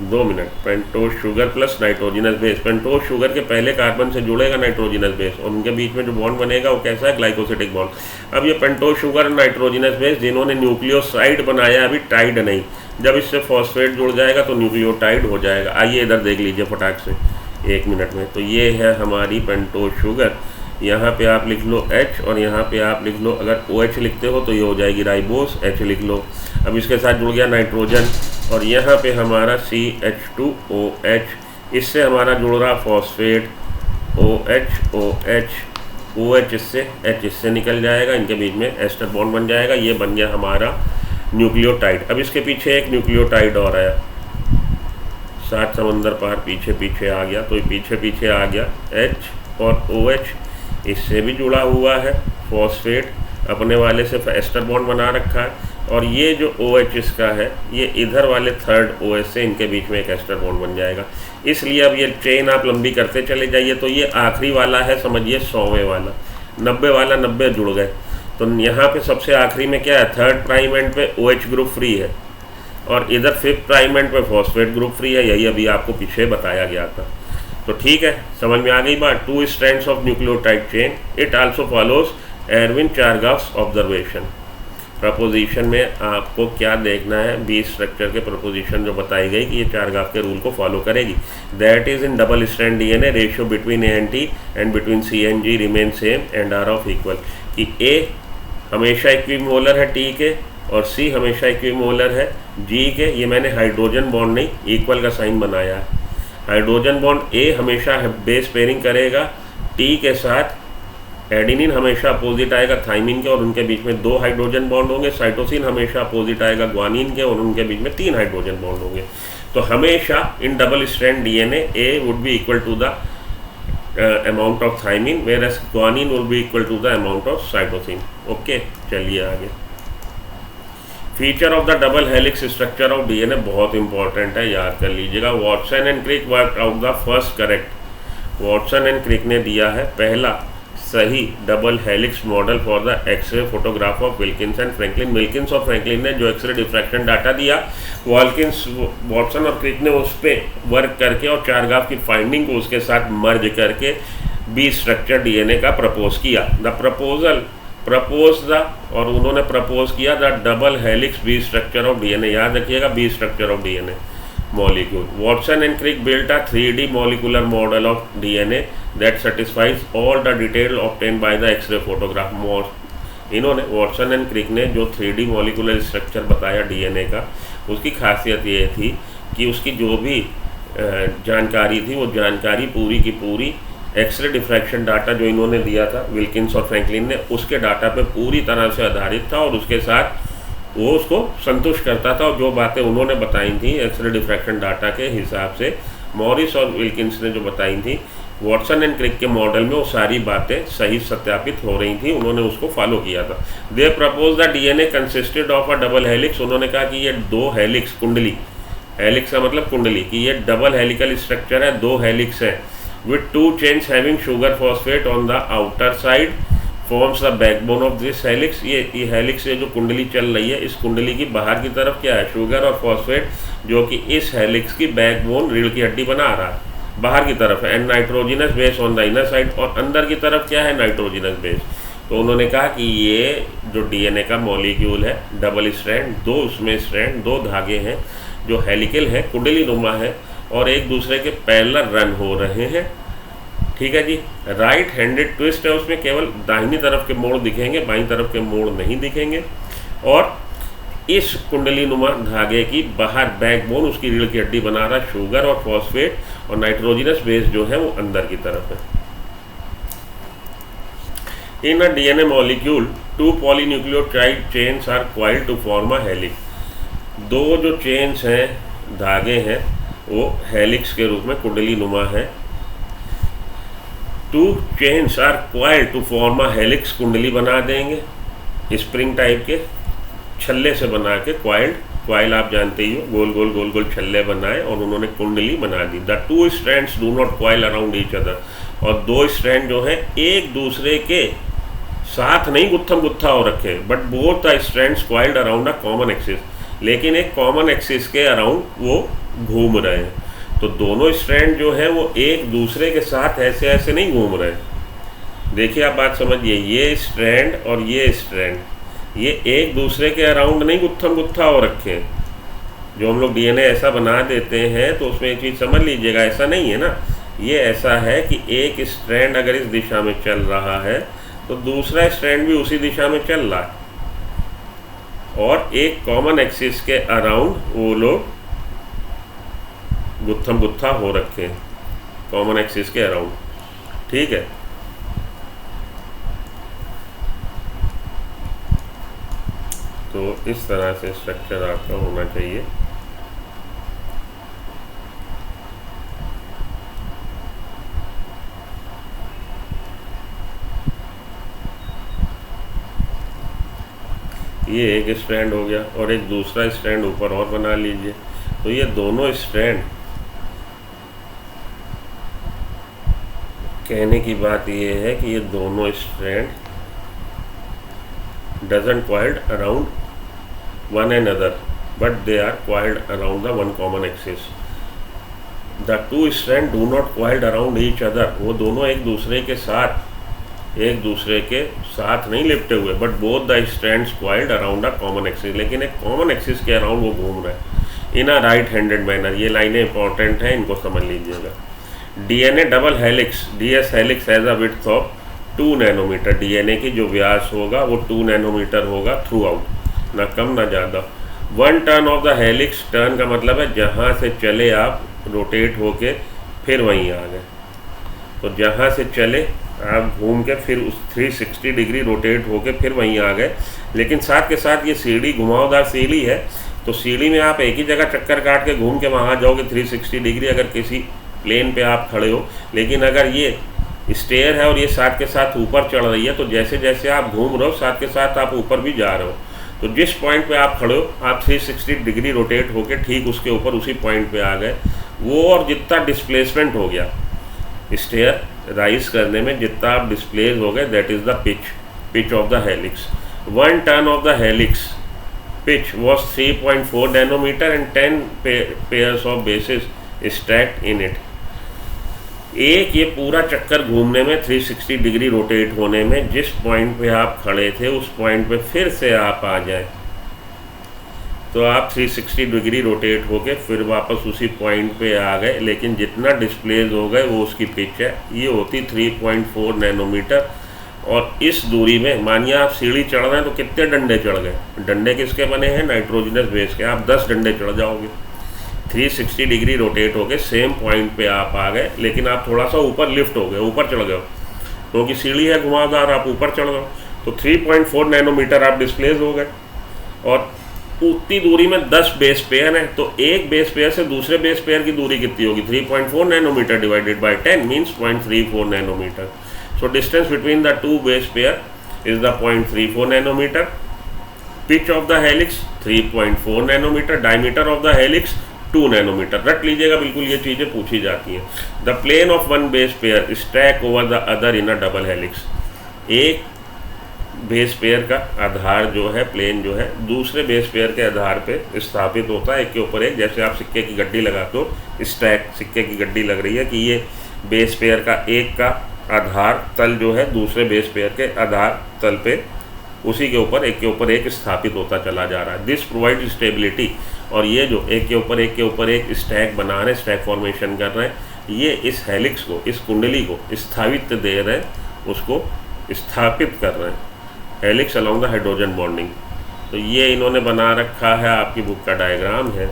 2 minute, pentose sugar plus nitrogenous base. Pentose sugar के पहले कार्बन से जुड़ेगा नाइट्रोजनस बेस, और उनके बीच में जो बॉन्ड बनेगा वो कैसा है? Glycosidic bond. अब ये पेंटोज शुगर और नाइट्रोजनस बेस जिन्होंने न्यूक्लियोसाइड बनाया, अभी टाइड नहीं, जब इससे फॉस्फेट जुड़ जाएगा तो न्यूक्लियोटाइड हो जाएगा। आइए इधर देख लीजिए फटाक से 1 मिनट में। तो ये है हमारी पेंटोज शुगर, यहाँ पे आप लिख लो H, और यहाँ पे आप लिख लो, अगर OH लिखते हो तो ये हो जाएगी राइबोस, H लिख लो। अब इसके साथ जुड़ गया नाइट्रोजन, और यहाँ पे हमारा CH2OH, इससे हमारा जुड़ रहा फॉस्फेट, OH इससे, H इससे निकल जाएगा, इनके बीच में एस्टर बॉन्ड बन जाएगा, ये बन गया हमारा न्यूक्लियोटाइड। अब इसके पीछे एक न्यूक्लियोटाइड और आया, 7 समंदर पार पीछे आ गया, तो पीछे आ गया H और OH, इससे भी जुड़ा हुआ है फॉस्फेट, अपने वाले से एस्टर बॉन्ड बना रखा है, और ये जो OH इसका है, ये इधर वाले थर्ड OH से इनके बीच में एक एस्टर बॉन्ड बन जाएगा। इसलिए अब ये चेन आप लंबी करते चले जाइए, तो ये आखिरी वाला है, समझिए 100वें वाला, 90 वाला 90 जुड़ गए। तो यहाँ पे सबसे आखिरी में क्या है? थर्ड प्राइम एंड पे OH ग्रुप फ्री है, और इधर 5th प्राइम एंड पे फॉस्फेट ग्रुप फ्री है। यही अभी आपको पीछे बताया गया था। तो ठीक है, समझ में आ गई बात। 2 strands of nucleotide chain, it also follows Erwin Chargaff's observation. Proposition में आपको क्या देखना है? बी स्ट्रक्चर के प्रपोजिशन जो बताई गई कि ये चारगाफ के रूल को फॉलो करेगी। That is in double strand DNA ratio between A and T and between C and G remain same and are of equal. कि A हमेशा इक्विमोलर है T के, और C हमेशा इक्विमोलर है G के। ये मैंने हाइड्रोजन बॉन्ड नहीं, इक्वल का साइन बनाया है। हाइड्रोजन बॉन्ड A हमेशा बेस पेयरिंग करेगा T के साथ, एडिनिन हमेशा अपोजिट आएगा थाइमिन के, और उनके बीच में 2 हाइड्रोजन बॉन्ड होंगे। साइटोसिन हमेशा अपोजिट आएगा ग्वानिन के, और उनके बीच में 3 हाइड्रोजन बॉन्ड होंगे। तो हमेशा in double strand DNA A would be equal to the amount of thymine, whereas guanine would be equal to the amount of cytosine. Okay, चलिए आगे। Feature of the double helix structure of DNA बहुत important है, याद कर लीजिएगा। Watson and Crick work out the first correct. Watson and Crick ने दिया है पहला सही double helix model for the X ray photograph of Wilkins and Franklin. Wilkins और फ्रैंकलिन ने जो एक्सरे डिफ्रैक्शन डाटा दिया, वॉटसन और क्रिक ने उस पर वर्क करके और चारगाफ की फाइंडिंग को उसके साथ मर्ज करके बी स्ट्रक्चर डीएनए का प्रपोज किया। द और उन्होंने प्रपोज किया the double helix B structure of DNA. याद रखिएगा, B structure of DNA molecule. Watson and Crick built a 3D molecular model of DNA that satisfies all the detail obtained by the X-ray photograph. इन्होंने Watson and Crick ने जो 3D molecular structure बताया DNA का, उसकी खासियत ये थी कि उसकी जो भी जानकारी थी वो जानकारी पूरी की पूरी एक्सरे डिफ्रैक्शन डाटा जो इन्होंने दिया था विल्किंस और फ्रैंकलिन ने, उसके डाटा पे पूरी तरह से आधारित था और उसके साथ वो उसको संतुष्ट करता था। और जो बातें उन्होंने बताई थी एक्सरे डिफ्रैक्शन डाटा के हिसाब से, मॉरिस और विल्किंस ने जो बताई थी वॉटसन एंड क्रिक के मॉडल में, वो सारी बातें सही सत्यापित हो रही थी। उन्होंने उसको फॉलो किया था। They propose the DNA consisted of a double helix. उन्होंने कहा कि ये दो हेलिक्स, कुंडली, हेलिक्स का मतलब कुंडली, कि ये डबल हेलिकल स्ट्रक्चर है, दो हेलिक्स है, with to chains having sugar phosphate on the outer side forms the backbone of this helix. ये हेलिक्स जो कुंडली चल रही है, इस कुंडली की बाहर की तरफ क्या है, शुगर और फॉस्फेट, जो कि इस हेलिक्स की बैकबोन, रीढ़ की हड्डी बना रहा है, बाहर की तरफ है। And nitrogenous base on the inner side, और अंदर की तरफ क्या है, नाइट्रोजिनस बेस। तो उन्होंने कहा कि ये जो डीएनए का मॉलिक्यूल है डबल स्ट्रैंड, दो उसमें स्ट्रैंड, दो धागे हैं जो हेलिकल है, कुंडली नुमा है और एक दूसरे के पैरेलल रन हो रहे हैं। ठीक है जी। राइट हैंडेड ट्विस्ट है, उसमें केवल दाहिनी तरफ के मोड़ दिखेंगे, बाईं तरफ के मोड़ नहीं दिखेंगे। और इस कुंडली नुमा धागे की बाहर बैकबोन, उसकी रीढ़ की हड्डी बना रहा शुगर और फॉस्फेट, और नाइट्रोजिनस बेस जो है वो अंदर की तरफ है। In a DNA molecule two polynucleotide chains are coiled to form a helix. दो जो चेन्स हैं, धागे हैं, वो हेलिक्स के रूप में कुंडली नुमा है। Two chains are coiled to form a helix, कुंडली बना देंगे स्प्रिंग टाइप के छल्ले से बना के। क्वाइल आप जानते ही हो, गोल गोल गोल गोल छल्ले बनाए और उन्होंने कुंडली बना दी। The two strands do not coil around each other. और दो स्ट्रैंड जो है एक दूसरे के साथ नहीं गुत्थम गुत्था हो रखे, but both the strands coiled around a common axis, लेकिन एक कॉमन एक्सिस के अराउंड वो घूम रहे हैं। तो दोनों स्ट्रैंड जो है वो एक दूसरे के साथ ऐसे ऐसे नहीं घूम रहे हैं। देखिए आप बात समझिए, ये स्ट्रैंड और ये स्ट्रैंड, ये एक दूसरे के अराउंड नहीं गुत्थम गुत्था हो रखे हैं। जो हम लोग डीएनए ऐसा बना देते हैं तो उसमें एक चीज़ समझ लीजिएगा, ऐसा नहीं है ना, ये ऐसा है कि एक स्ट्रैंड अगर इस दिशा में चल रहा है तो दूसरा स्ट्रैंड भी उसी दिशा में चल रहा है, और एक कॉमन एक्सिस के अराउंड वो लोग गुत्थम गुत्था हो रखे हैं, कॉमन एक्सिस के अराउंड। ठीक है। तो इस तरह से स्ट्रक्चर आपका होना चाहिए। ये एक स्ट्रैंड हो गया और एक दूसरा स्ट्रैंड ऊपर और बना लीजिए। तो ये दोनों स्ट्रैंड, कहने की बात ये है कि ये दोनों strand doesn't coiled around one another, but they are coiled around the one common axis. The two strand do not coiled around each other. वो दोनों एक दूसरे के साथ नहीं लिपटे हुए, but both the strands coiled around a common axis, लेकिन एक कॉमन एक्सिस के अराउंड वो घूम रहा है in a right handed manner. ये लाइनें इंपॉर्टेंट हैं, इनको समझ लीजिएगा। DNA double helix, DS helix has a width of 2 nanometer. DNA की जो व्यास होगा वो 2 नैनोमीटर होगा थ्रू आउट, ना कम ना ज़्यादा। 1 turn off the helix, turn का मतलब है जहाँ से चले आप रोटेट होके फिर वहीं आ गए। तो जहाँ से चले आप घूम के फिर उस 360 डिग्री रोटेट होके फिर वहीं आ गए। लेकिन साथ के साथ ये सीढ़ी घुमावदार सीढ़ी है, तो सीढ़ी में आप एक ही जगह चक्कर काट के घूम के वहाँ जाओगे 360 डिग्री, अगर किसी प्लेन पे आप खड़े हो। लेकिन अगर ये स्टेयर है और ये साथ के साथ ऊपर चढ़ रही है, तो जैसे जैसे आप घूम रहे हो साथ के साथ आप ऊपर भी जा रहे हो। तो जिस पॉइंट पे आप खड़े हो आप 360 डिग्री रोटेट होकर ठीक उसके ऊपर उसी पॉइंट पे आ गए। वो और जितना डिस्प्लेसमेंट हो गया स्टेयर राइज करने में, जितना आप डिस्प्लेस हो गए, that is the pitch of the helix. 1 turn off the helix pitch was 3.4 nanometer and 10 pairs of bases stacked in it। एक ये पूरा चक्कर घूमने में 360 डिग्री रोटेट होने में जिस पॉइंट पे आप खड़े थे उस पॉइंट पे फिर से आप आ जाए तो आप 360 डिग्री रोटेट होके फिर वापस उसी पॉइंट पे आ गए, लेकिन जितना डिस्प्लेस हो गए वो उसकी पिच है। ये होती 3.4 नैनोमीटर। और इस दूरी में मानिए आप सीढ़ी चढ़ रहे हैं तो कितने डंडे चढ़ गए? डंडे किसके बने हैं? नाइट्रोजनस बेस के। आप 10 डंडे चढ़ जाओगे। 360 डिग्री रोटेट होके सेम पॉइंट पे आप आ गए, लेकिन आप थोड़ा सा ऊपर लिफ्ट हो गए, ऊपर चढ़ गए क्योंकि सीढ़ी है घुमावदार, आप ऊपर चढ़ गए तो 3.4 नैनोमीटर आप डिस्प्लेस हो गए। और उतनी दूरी में 10 बेस पेयर है तो एक बेस पेयर से दूसरे बेस पेयर की दूरी कितनी होगी? 3.4 nanometer divided by 10 means 0.34 nanometer. So distance between the two base pair is the 0.34 nanometer. Pitch of the helix 3.4 nanometer. Diameter of the helix 2 nanometer। रट लीजिएगा, बिल्कुल ये चीज़ें पूछी जाती हैं। The plane of one base pair stack over the other in a double helix। एक base pair का आधार जो है, प्लेन जो है, दूसरे बेस पेयर के आधार पे स्थापित होता है एक के ऊपर एक। जैसे आप सिक्के की गड्डी लगाते हो, स्टैक सिक्के की गड्डी लग रही है कि ये बेस पेयर का एक का आधार तल जो है दूसरे बेस पेयर के आधार तल पे उसी के ऊपर एक स्थापित होता चला जा रहा है। This provide stability. और ये जो एक के ऊपर एक स्टैक बना रहे हैं, स्टैक फॉर्मेशन कर रहे हैं, ये इस हेलिक्स को, इस कुंडली को स्थापित दे रहे हैं, उसको स्थापित कर रहे हैं। Helix along the hydrogen bonding. तो ये इन्होंने बना रखा है, आपकी बुक का डायग्राम है।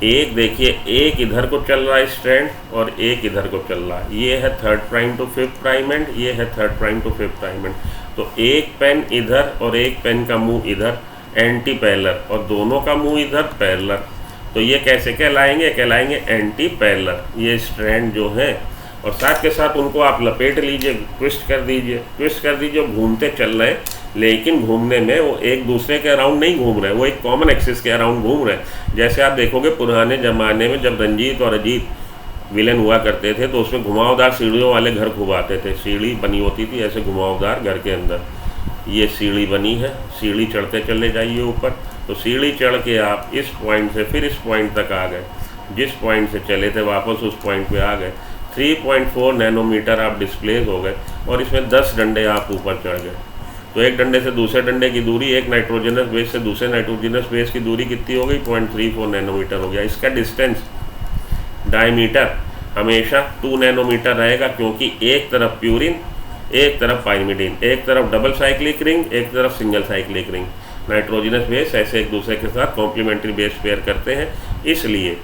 एक देखिए, एक इधर को चल रहा है स्ट्रैंड और एक इधर को चल रहा है। ये है 3rd prime to 5th prime and ये है 3rd prime to 5th prime end. तो एक पेन इधर और एक पेन का मुंह इधर, एंटी पैरेलल, और दोनों का मुंह इधर पैरेलल। तो ये कैसे कहलाएंगे? एंटी पैरेलल ये स्ट्रैंड जो है। और साथ के साथ उनको आप लपेट लीजिए, ट्विस्ट कर दीजिए, घूमते चल रहे हैं, लेकिन घूमने में वो एक दूसरे के अराउंड नहीं घूम रहे, वो एक कॉमन एक्सिस के अराउंड घूम रहे हैं। जैसे आप देखोगे पुराने ज़माने में जब रंजीत और अजीत विलन हुआ करते थे तो उसमें घुमावदार सीढ़ियों वाले घर खूब आते थे। सीढ़ी बनी होती थी ऐसे घुमावदार घर के अंदर। ये सीढ़ी बनी है, सीढ़ी चढ़ते चले जाइए ऊपर। तो सीढ़ी चढ़ के आप इस पॉइंट से फिर इस पॉइंट तक आ गए, जिस पॉइंट से चले थे वापस उस पॉइंट पे आ गए। 3.4 नैनोमीटर आप डिस्प्लेस हो गए और इसमें 10 डंडे आप ऊपर चढ़ गए। तो एक डंडे से दूसरे डंडे की दूरी, एक नाइट्रोजनस बेस से दूसरे नाइट्रोजनस बेस की दूरी कितनी हो गई? 0.34 नैनोमीटर हो गया। इसका डिस्टेंस डायमीटर हमेशा 2 नैनोमीटर रहेगा, क्योंकि एक तरफ प्यूरिन, एक तरफ पाइरिमिडीन, एक तरफ डबल साइक्लिक रिंग, एक तरफ single cyclic ring. Nitrogenous base ऐसे एक दूसरे के साथ कॉम्प्लीमेंट्री बेस पेयर करते हैं, इसलिए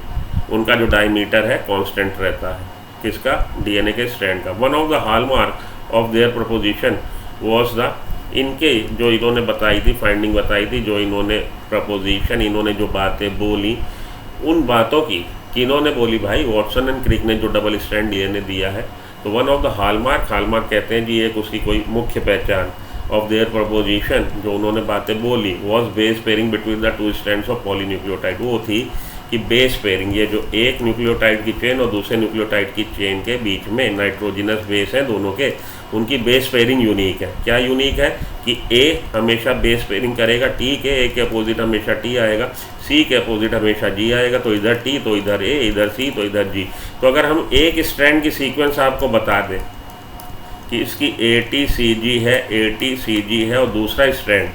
उनका जो डायमीटर है कांस्टेंट रहता है। किसका? डीएनए के स्ट्रैंड का। One of the hallmark of their preposition was the, इनके जो इन्होंने बताई थी, फाइंडिंग बताई थी, जो इन्होंने प्रपोजिशन, इन्होंने जो बातें बोली, उन बातों की किन्होंने बोली भाई? वॉटसन एंड क्रिक ने जो डबल स्ट्रैंड डीएनए दिया है। तो वन ऑफ द हॉलमार्क कहते हैं जी एक उसकी कोई मुख्य पहचान ऑफ देयर प्रपोजिशन, जो उन्होंने बातें बोली, was base pairing between the 2 strands of polynucleotide. वो थी कि बेस पेयरिंग, ये जो एक न्यूक्लियोटाइड की चेन और दूसरे न्यूक्लियोटाइड की चेन के बीच में नाइट्रोजनस बेस है दोनों के, उनकी बेस पेयरिंग यूनिक है। क्या यूनिक है? कि ए हमेशा बेस पेयरिंग करेगा टी के, ए के अपोजिट हमेशा टी आएगा, सी के अपोजिट हमेशा जी आएगा। तो इधर टी तो इधर ए, इधर सी तो इधर जी। तो अगर हम एक स्ट्रैंड की सीक्वेंस आपको बता दें कि इसकी ATCG है, ATCG है, और दूसरा स्ट्रैंड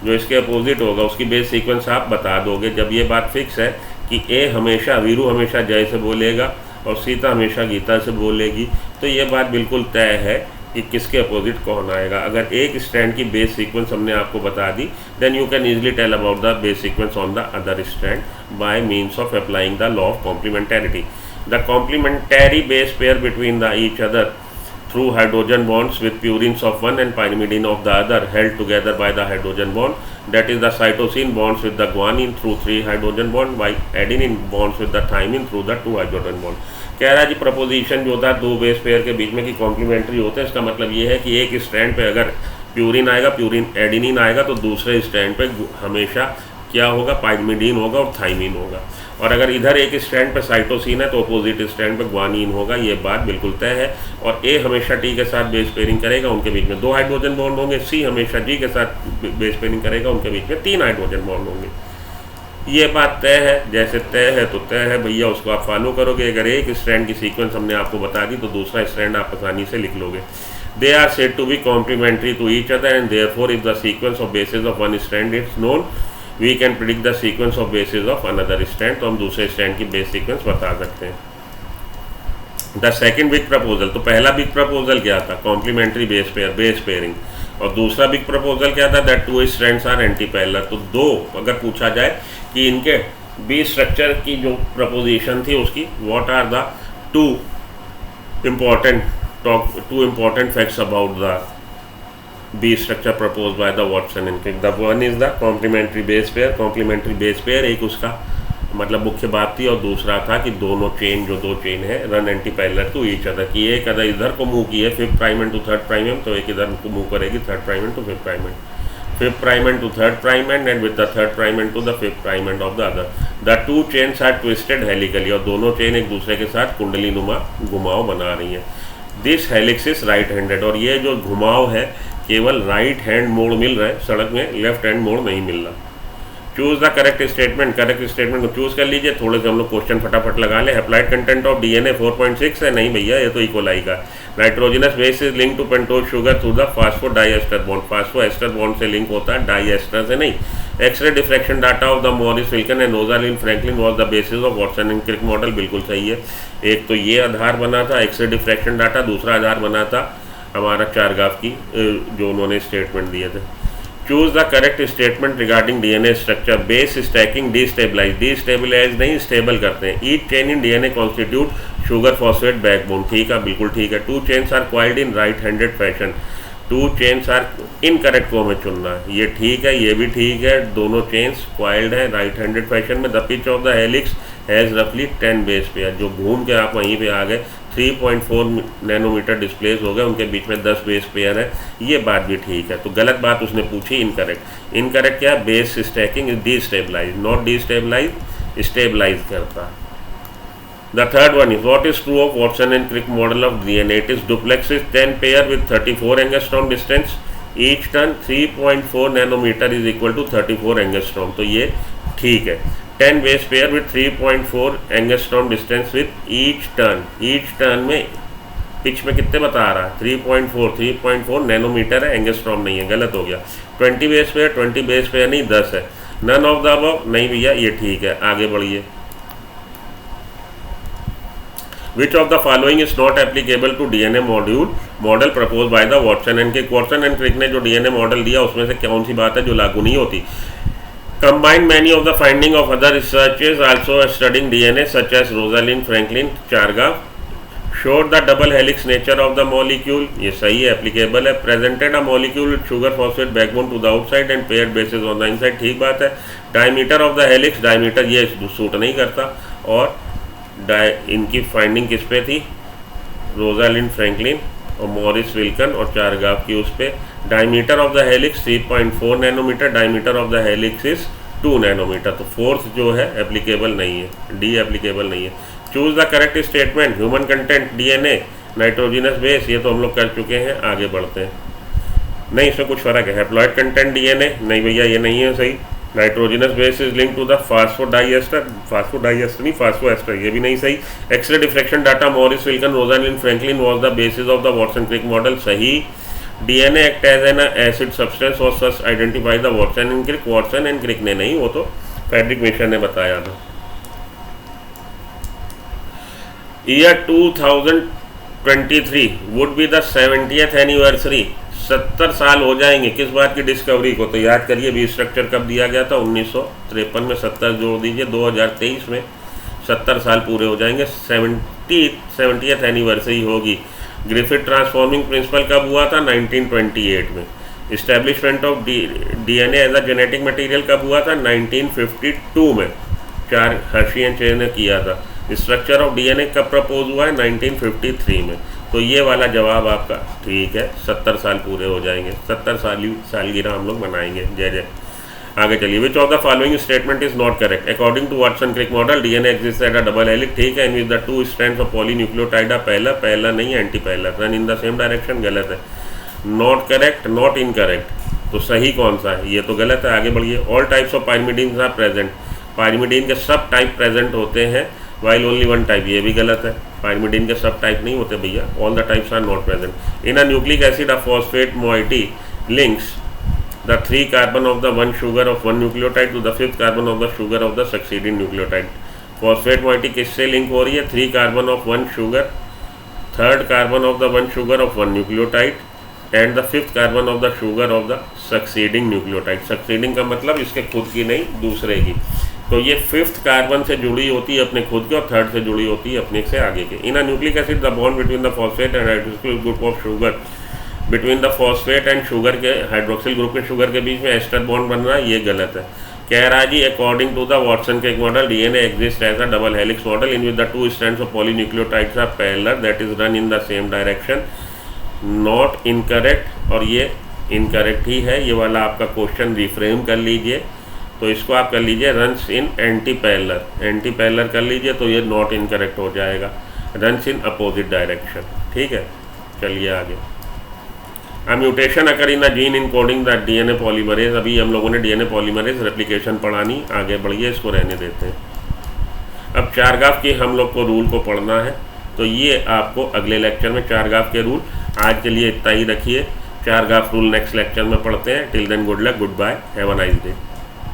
जो इसके अपोजिट होगा उसकी बेस सीक्वेंस आप बता दोगे, जब ये बात फिक्स है कि ए हमेशा, वीरू हमेशा जय से बोलेगा और सीता हमेशा गीता से बोलेगी, तो ये बात बिल्कुल तय है कि किसके अपोजिट कौन आएगा। अगर एक स्ट्रैंड की बेस सीक्वेंस हमने आपको बता दी, then you can easily tell about the base sequence on the other strand by means of applying the law of complementarity. The complementary base pair between the each other through hydrogen bonds with purines of one and pyrimidine of the other held together by the hydrogen bond, that is the cytosine bonds with the guanine through 3 hydrogen bond, by adenine bonds with the thymine through the 2 hydrogen bond। कह रहा है जी preposition जो होता है 2 base pair के बीच में कि कॉम्प्लीमेंट्री होते हैं, इसका मतलब ये है कि एक स्ट्रैंड पे अगर प्यूरिन आएगा, प्यूरिन एडिनिन आएगा, तो दूसरे स्ट्रैंड पे हमेशा क्या होगा, पाइरिमिडीन होगा और थाइमिन होगा। और अगर इधर एक स्ट्रैंड पे साइटोसिन है तो अपोजिट स्ट्रैंड पे ग्वानिन होगा। ये बात बिल्कुल तय है। और ए हमेशा टी के साथ बेस पेयरिंग करेगा, उनके बीच में 2 हाइड्रोजन बॉन्ड होंगे। सी हमेशा जी के साथ बेस पेयरिंग करेगा, उनके बीच में 3 हाइड्रोजन बॉन्ड होंगे। ये बात तय है। जैसे तय है तो तय है भैया, उसको आप फॉलो करोगे। अगर एक स्ट्रैंड की सीक्वेंस हमने आपको बता दी तो दूसरा स्ट्रैंड आप आसानी से लिख लोगे। They are said to be complementary to each other and therefore if the sequence of bases of one strand is known we can predict the sequence of bases of another strand. तो हम दूसरे strand की base sequence बता सकते हैं। The second big proposal, तो पहला big proposal क्या था, कॉम्प्लीमेंट्री बेस पेयरिंग। और दूसरा बिग प्रपोजल क्या था, that 2 strands are anti parallel. तो दो अगर पूछा जाए कि इनके बी स्ट्रक्चर की जो प्रपोजिशन थी उसकी, what are the two important facts about the B structure propose by the Watson and Crick. The one is the complementary base pair. Complementary base pair एक उसका मतलब मुख्य बात थी, और दूसरा था कि दोनों चेन, जो 2 चेन है, run anti parallel to each other, कि एक अदर इधर को मूव की है 5th prime end to 3rd prime end, तो एक इधर को मूव करेगी 3rd prime end to 5th prime end, 5th prime end to 3rd prime end, and with the 3rd prime end to the 5th prime end of the other. The 2 chains are twisted helically, और दोनों chain एक दूसरे के साथ कुंडली नुमा घुमाव बना रही हैं। This helix is right handed, और ये जो घुमाव है केवल राइट हैंड मोड़ मिल रहा है, सड़क में लेफ्ट हैंड मोड़ नहीं मिल रहा। Choose the correct statement. Correct statement को चूज कर लीजिए। थोड़े से हम लोग क्वेश्चन फटाफट लगा लें। अप्लाइड कंटेंट ऑफ डीएनए 4.6 है, नहीं भैया ये तो इकोलाई का। Nitrogenous base is link to pentose sugar through the phosphodiester bond. Phosphoester bond से लिंक होता है, डाइएस्टर से नहीं। X-ray diffraction data of the Maurice Wilkin and Rosalind Franklin was the basis of Watson and Crick model. बिल्कुल सही है। एक तो ये आधार बना था एक्सरे डिफ्रैक्शन डाटा, दूसरा आधार बना था हमारा चारगाफ की जो उन्होंने स्टेटमेंट दिए थे। Choose the correct statement regarding DNA structure. Base stacking destabilize नहीं, स्टेबल करते हैं। Each chain in DNA constitute sugar phosphate backbone. ठीक है, बिल्कुल ठीक है। 2 chains are coiled in right handed fashion. 2 chains are incorrect को हमें चुनना है। ये ठीक है, ये भी ठीक है। दोनों चेन्स क्वाइल्ड है राइट हैंडेड फैशन में। The pitch of the helix has रफली 10 बेस पेयर। जो घूम के आप वहीं पे आ गए, 3.4 नैनोमीटर डिस्प्लेस हो गए, उनके बीच में 10 बेस पेयर है। ये बात भी ठीक है। तो गलत बात उसने पूछी, इनकरेक्ट। इनकरेक्ट क्या है, base stacking is destabilize, not destabilize, stabilize करता। The third one is what is true of Watson and Crick model of DNA. It is duplex is 10 pair with 34 angstrom distance each turn. 3.4 nanometer is equal to 34 angstrom. तो ये ठीक है। 10 base pair with 3.4 angstrom distance with each turn. Each turn में pitch में कितने बता रहा है, 3.4 नैनोमीटर है, एंगस्ट्रॉम नहीं है, गलत हो गया। 20 बेस पेयर, 20 बेस पेयर नहीं, 10 है। नन ऑफ द अबव, नहीं भैया ये ठीक है। आगे बढ़िए। Which of the following is not applicable to DNA model propose by the Watson and Crick. Watson and Crick ने जो डीएनए मॉडल दिया उसमें से कौन सी बात है जो लागू नहीं होती। Combined many of the finding of other researchers also studying DNA such as Rosalind Franklin Chargaff showed the double helix nature of the molecule. ये सही है, applicable है। Presented a molecule with sugar phosphate backbone to the outside and paired bases on the inside, ठीक बात है। Diameter of the helix, diameter ये suit नहीं करता। और इनकी फाइंडिंग किस पे थी, रोजालिंड फ्रैंकलिन और मॉरिस विल्कन और चारगाफ की उस पे। Diameter of the helix 3.4 nanometer, diameter of the helix is 2 nanometer. तो फोर्थ जो है एप्लीकेबल नहीं है, डी एप्लीकेबल नहीं है। Choose the correct statement. Human content DNA nitrogenous base, ये तो हम लोग कर चुके हैं। आगे बढ़ते हैं। नहीं, इसमें कुछ फर्क है। हैप्लॉइड कंटेंट डीएनए, नहीं भैया ये नहीं है सही। Nitrogenous base is link to the phosphodiester नहीं, फास्फोएस्टर, ये भी नहीं सही। X-ray diffraction data Maurice Wilkin Rosalind Franklin was the basis of the Watson Crick model, सही। DNA act as an acid substance और such identify the Watson and Crick. Watson and Crick ने नहीं, वो तो फ्रेडरिक मिशन ने बताया था। Year 2023 would be the 70th anniversary. 70 साल हो जाएंगे किस बात की डिस्कवरी को, तो याद करिए बी स्ट्रक्चर कब दिया गया था, 1953 में। 70 जोड़ दीजिए, 2023 में 70 साल पूरे हो जाएंगे। 70th एनिवर्सरी होगी। ग्रिफिथ ट्रांसफॉर्मिंग प्रिंसिपल कब हुआ था, 1928 में। Establishment of DNA as a genetic material कब हुआ था, 1952 में। हर्शी एंड चेज ने किया था। स्ट्रक्चर ऑफ डीएनए कब प्रपोज हुआ है, 1953 में। तो ये वाला जवाब आपका ठीक है, 70 साल पूरे हो जाएंगे, 70 सालगिरह हम लोग मनाएंगे। जय जय। आगे चलिए, which of the following statement is not correct? According to Watson Crick model DNA exist at a double helix, ठीक है, in with the 2 strands of polynucleotide are parallel नहीं है, antiparallel, run in the same direction, गलत है। Not correct, not incorrect, तो सही कौन सा है? ये तो गलत है। आगे बढ़िए, all types of pyrimidine are present, pyrimidine के सब टाइप प्रेजेंट होते हैं, वाइल ओनली वन टाइप, ये भी गलत है। पायरिमिडीन के सब टाइप नहीं होते भैया, all the types are not present. In a nucleic acid a phosphate moiety links the 3 carbon of the 1 sugar of 1 nucleotide to the 5th carbon of the sugar of the succeeding nucleotide। Phosphate moiety किससे link हो रही है? 3 carbon of 1 sugar, 3rd carbon of the 1 sugar of 1 nucleotide and the 5th carbon of the sugar of the succeeding nucleotide. Succeeding का मतलब इसके खुद की नहीं, दूसरे की। तो ये 5th कार्बन से जुड़ी होती है अपने खुद के, और 3rd से जुड़ी होती है अपने से आगे के। In a nucleic acid the bond between the phosphate and hydroxyl group of sugar, between the phosphate and sugar के, हाइड्रोक्सिल ग्रुप के शुगर के बीच में एस्टर बॉन्ड बन रहा है, ये गलत है। कह रहा है जी according to the Watson Crick model DNA exist as a double helix model in with the 2 strands of polynucleotides are parallel that is run in the same direction, not incorrect, और ये इनकरेक्ट ही है। ये वाला आपका question reframe कर लीजिए, तो इसको आप कर लीजिए runs in anti parallel, anti parallel कर लीजिए तो ये नॉट इनकरेक्ट हो जाएगा, रन्स इन अपोजिट डायरेक्शन, ठीक है। चलिए आगे, A mutation occur in a gene encoding the DNA polymerase। अभी हम लोगों ने DNA polymerase रेप्लिकेशन पढ़ानी, आगे बढ़िए, इसको रहने देते हैं। अब चारगाफ की हम लोग को रूल को पढ़ना है, तो ये आपको अगले लेक्चर में चारगाफ के रूल, आज के लिए इतना ही रखिए। चारगाफ रूल नेक्स्ट लेक्चर में पढ़ते हैं। Till then good luck, good bye, have a nice day.